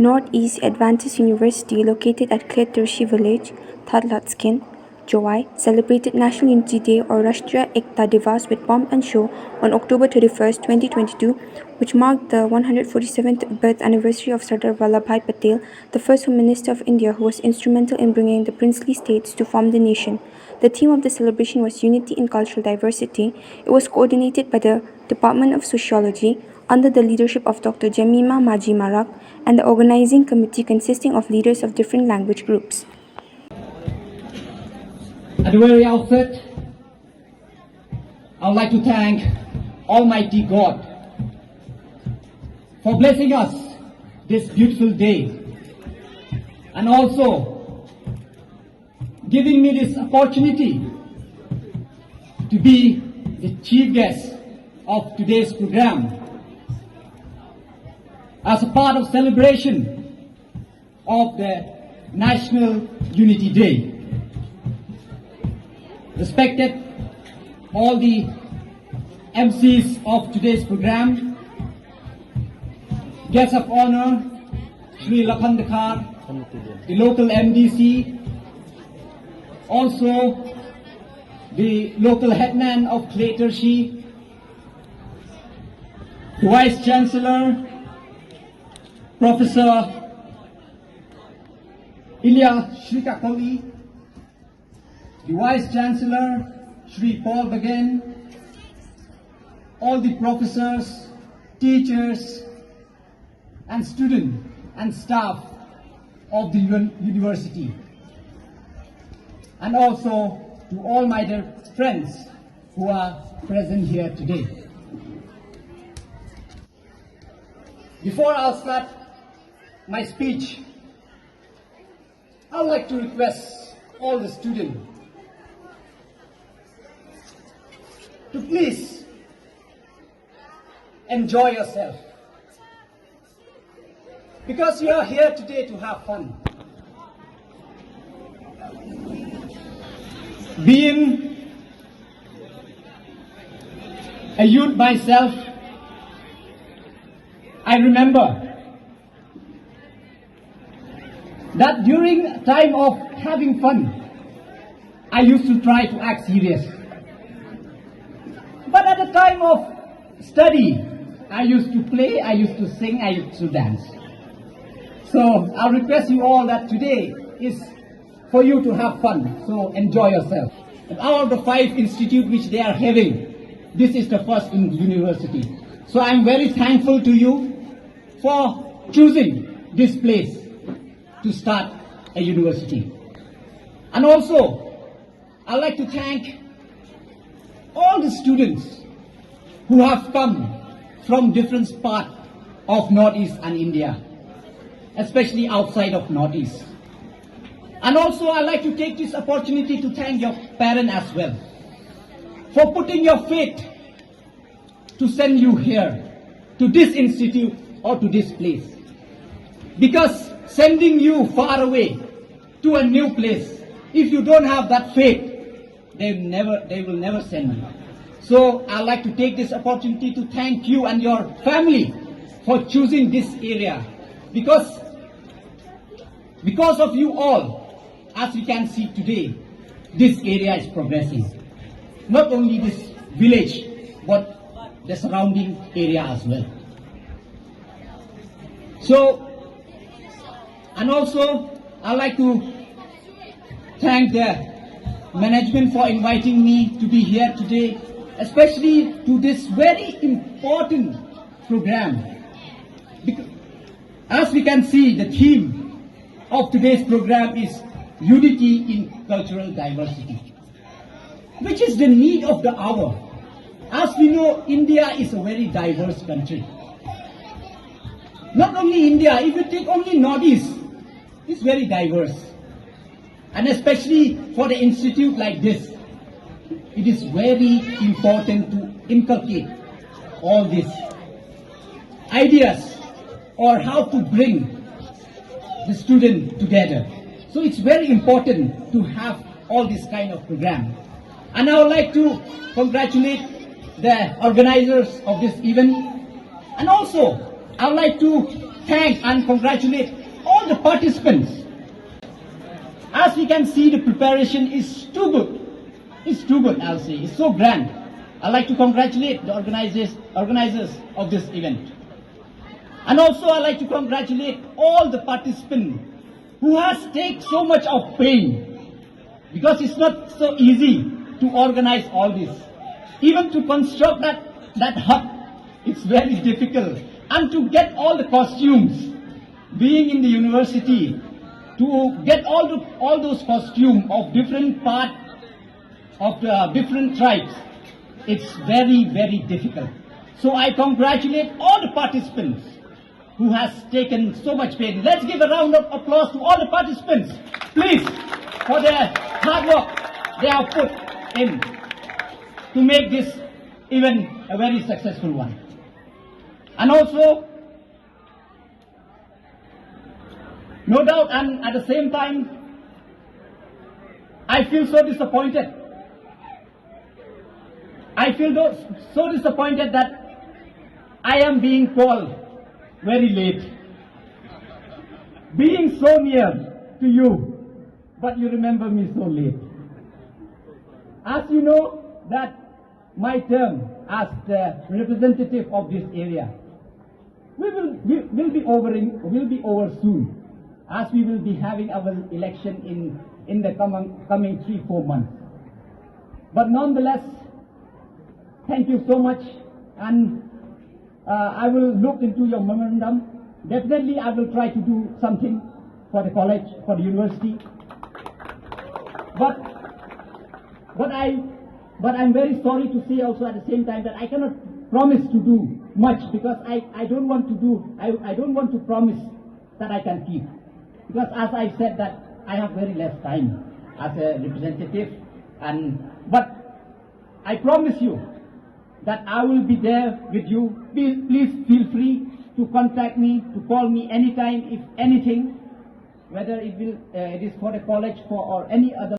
Northeast Adventist University, located at Kletershi village, Tadlatskin, Jowai, celebrated National Unity Day or Rashtriya Ekta Divas with pomp and show on October 31st, 2022, which marked the 147th birth anniversary of Sardar Vallabhbhai Patel, the first Home Minister of India who was instrumental in bringing the princely states to form the nation. The theme of the celebration was Unity in Cultural Diversity. It was coordinated by the Department of Sociology under the leadership of Dr. Jemima Maji Marak and the organizing committee consisting of leaders of different language groups. At the very outset, I would like to thank Almighty God for blessing us this beautiful day and also giving me this opportunity to be the chief guest of today's program as a part of celebration of the National Unity Day. Respected all the MCs of today's program, guests of honor, Shri Lakhandakar, the local MDC, also the local headman of Kletershi, the Vice Chancellor, Professor Ilya Shrikakoli, the Vice Chancellor, Shri Paul Bagan, all the professors, teachers, and students and staff of the university, and also to all my dear friends who are present here today. Before I'll start my speech, I'd like to request all the students to please enjoy yourself, because you are here today to have fun. Being a youth myself, I remember that during time of having fun, I used to try to act serious. But at the time of study, I used to play, I used to sing, I used to dance. So I'll request you all that today is for you to have fun, so enjoy yourself. And out of the 5 institutes which they are having, this is the first in university. So I'm very thankful to you for choosing this place to start a university. And also, I'd like to thank all the students who have come from different parts of Northeast and India, especially outside of Northeast. And also I'd like to take this opportunity to thank your parents as well for putting your faith to send you here to this institute or to this place. Because sending you far away to a new place, if you don't have that faith, they will never send you. So I'd like to take this opportunity to thank you and your family for choosing this area, because of you all, as we can see today, this area is progressing. Not only this village, but the surrounding area as well. So, and also I'd like to thank the management for inviting me to be here today, especially to this very important program. Because, as we can see, the theme of today's program is Unity in Cultural Diversity, which is the need of the hour. As we know, India is a very diverse country. Not only India, if you take only Northeast, it's very diverse. And especially for the institute like this, it is very important to inculcate all these ideas or how to bring the student together. So it's very important to have all this kind of program. And I would like to congratulate the organizers of this event. And also, I would like to thank and congratulate all the participants. As we can see, the preparation is too good. It's too good, I'll say. It's so grand. I'd like to congratulate the organizers of this event. And also I'd like to congratulate all the participants who has taken so much of pain, because it's not so easy to organize all this. Even to construct that hut, it's very difficult. And to get all the costumes, being in the university, to get all those costumes of different parts of the different tribes, it's very, very difficult. So I congratulate all the participants who has taken so much pain. Let's give a round of applause to all the participants, please, for their hard work they have put in to make this event a very successful one. And also, no doubt, and at the same time, I feel so disappointed. I feel so disappointed that I am being called very late. Being so near to you, but you remember me so late. As you know that my term as the representative of this area will be over soon, as we will be having our election in the coming 3-4 months. But nonetheless, thank you so much, and I will look into your memorandum. Definitely I will try to do something for the college, for the university. But I'm very sorry to say also at the same time that I cannot promise to do much, because I don't want to promise that I can keep. Because as I said that I have very less time as a representative, but I promise you that I will be there with you. Please feel free to contact me, to call me anytime if anything, whether it is for the college or any other